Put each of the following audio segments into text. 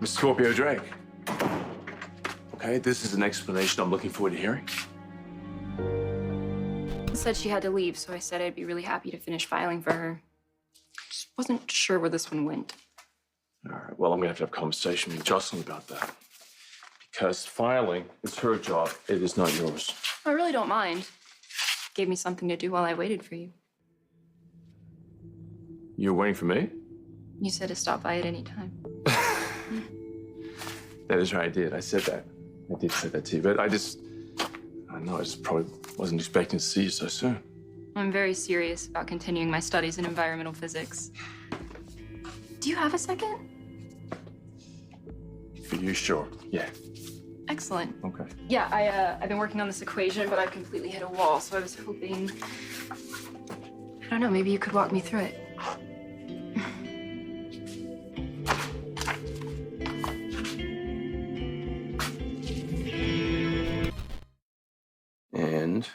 Scorpio Drake. Okay, this is an explanation I'm looking forward to hearing. Said she had to leave, so I said I'd be really happy to finish filing for her. Just wasn't sure where this one went. All right, well, I'm gonna have to have a conversation with Jocelyn about that. Because filing is her job, it is not yours. I really don't mind. Gave me something to do while I waited for you. You were waiting for me? You said to stop by at any time. That is right, I did. I said that. I did say that to you, but I just probably wasn't expecting to see you so soon. I'm very serious about continuing my studies in environmental physics. Do you have a second? For you, sure. Yeah. Excellent. Okay. Yeah, I've been working on this equation, but I've completely hit a wall, so I was hoping, I don't know, maybe you could walk me through it. And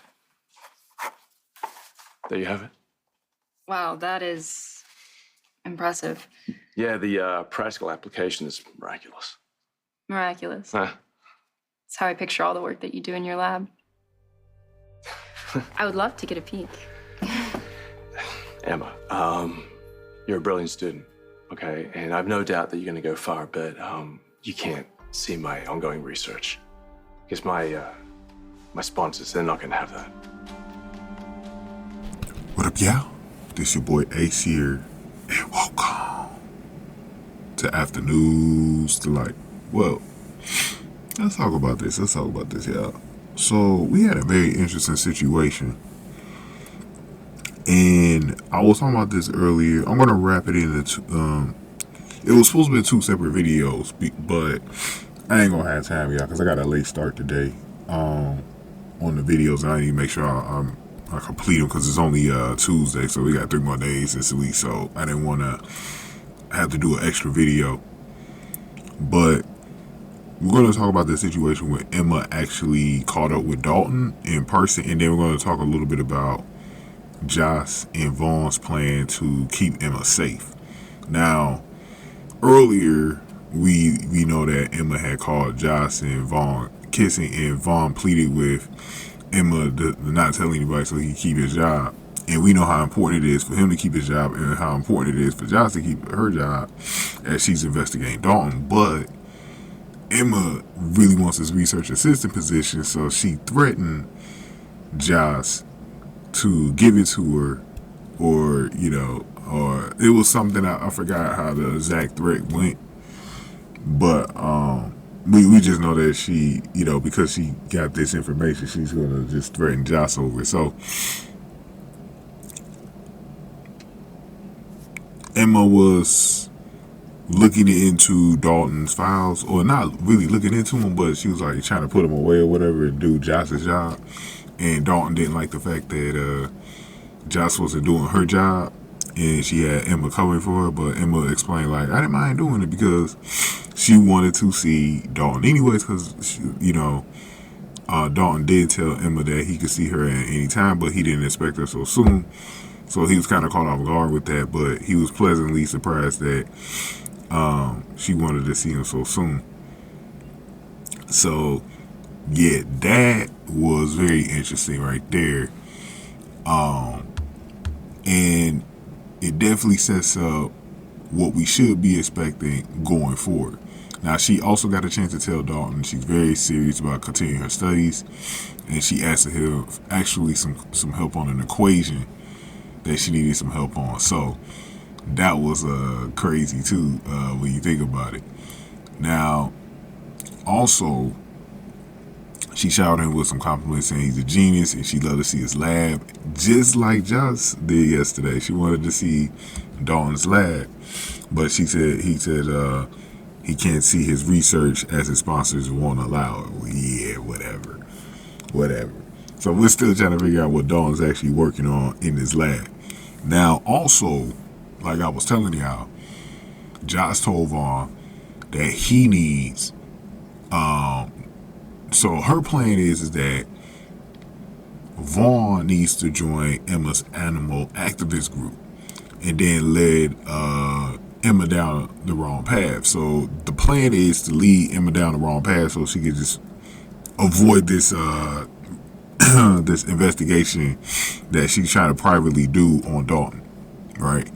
there you have it. Wow, that is impressive. Yeah, the practical application is miraculous. Miraculous. Huh. That's how I picture all the work that you do in your lab. I would love to get a peek. Emma, you're a brilliant student, okay? And I've no doubt that you're gonna go far, but you can't see my ongoing research. Because my sponsors, they're not gonna have that. What up, y'all? This your boy Ace here, and welcome to Afternoons Delight. Well, let's talk about this. Y'all. So we had a very interesting situation, and I was talking about this earlier. I'm gonna wrap it into it was supposed to be 2 separate videos, but I ain't gonna have time, y'all, because I got a late start today on the videos, and I need to make sure I complete them because it's only Tuesday, so we got 3 more days this week, so I didn't want to have to do an extra video. But we're going to talk about the situation where Emma actually caught up with Dalton in person, and then we're going to talk a little bit about Josh and Vaughn's plan to keep Emma safe. Now, earlier, we know that Emma had called Josh and Vaughn kissing, and Vaughn pleaded with Emma to not tell anybody so he can keep his job. And we know how important it is for him to keep his job and how important it is for Josh to keep her job as she's investigating Dalton. But Emma really wants this research assistant position, so she threatened Josh to give it to her, or it was something, I forgot how the exact threat went, but we just know that she, because she got this information, she's gonna just threaten Josh over it. So Emma was looking into Dalton's files, or not really looking into them, but she was like trying to put them away or whatever and do Josh's job. And Dalton didn't like the fact that Josh wasn't doing her job, and she had Emma covering for her. But Emma explained, like, I didn't mind doing it because she wanted to see Dalton anyways, because Dalton did tell Emma that he could see her at any time, but he didn't expect her so soon. So he was kind of caught off guard with that, but he was pleasantly surprised that she wanted to see him so soon. So yeah, that was very interesting right there. And it definitely sets up what we should be expecting going forward. Now, she also got a chance to tell Dalton she's very serious about continuing her studies, and she asked him actually some help on an equation that she needed some help on. So that was crazy too, when you think about it. Now, also, she showered him with some compliments saying he's a genius and she'd love to see his lab, just like Josh did yesterday. She wanted to see Dalton's lab, but he said he can't see his research as his sponsors won't allow it. Well, yeah, whatever. So we're still trying to figure out what Dalton's actually working on in his lab. Now, also, like I was telling y'all, Josh told Vaughn that he needs, so her plan is that Vaughn needs to join Emma's animal activist group, and then let Emma down the wrong path. So the plan is to lead Emma down the wrong path so she can just avoid this this investigation that she's trying to privately do on Dalton, right?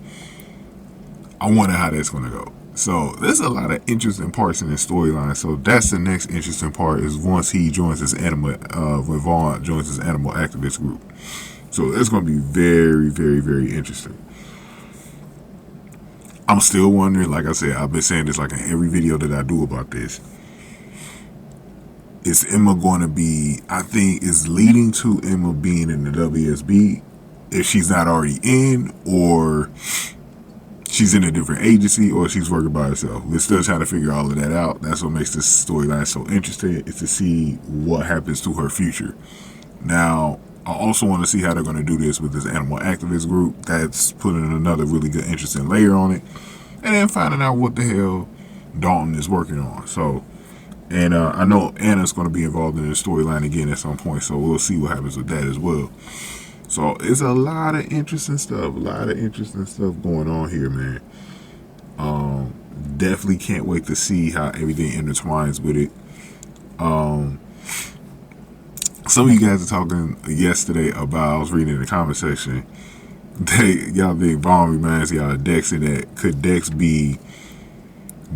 I wonder how that's going to go. So there's a lot of interesting parts in the storyline. So that's the next interesting part, is once he joins his animal, when Vaughn joins his animal activist group. So it's going to be very, very, very interesting. I'm still wondering, like I said, I've been saying this like in every video that I do about this. Is Emma going to be, I think is leading to Emma being in the WSB if she's not already in, or she's in a different agency, or she's working by herself. We're still trying to figure all of that out. That's what makes this storyline so interesting, is to see what happens to her future. Now, I also want to see how they're going to do this with this animal activist group. That's putting another really good, interesting layer on it. And then finding out what the hell Dalton is working on. So, and I know Anna's going to be involved in the storyline again at some point. So we'll see what happens with that as well. So it's a lot of interesting stuff. Going on here, man. Definitely can't wait to see how everything intertwines with it. Some of you guys are talking yesterday about, I was reading in the comment section, y'all think Vaughn reminds y'all of Dex, and that could Dex be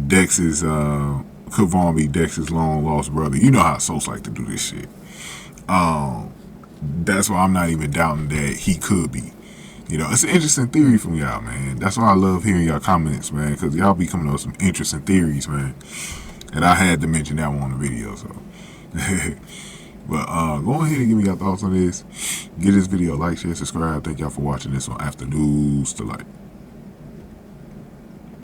Dex's, could Vaughn be Dex's long lost brother? You know how Sos like to do this shit. That's why I'm not even doubting that he could be. You know, it's an interesting theory from y'all, man. That's why I love hearing y'all comments, man, because y'all be coming up with some interesting theories, man. And I had to mention that one on the video, so. But go ahead and give me your thoughts on this. Give this video a like, share, subscribe. Thank y'all for watching this on After News to Light.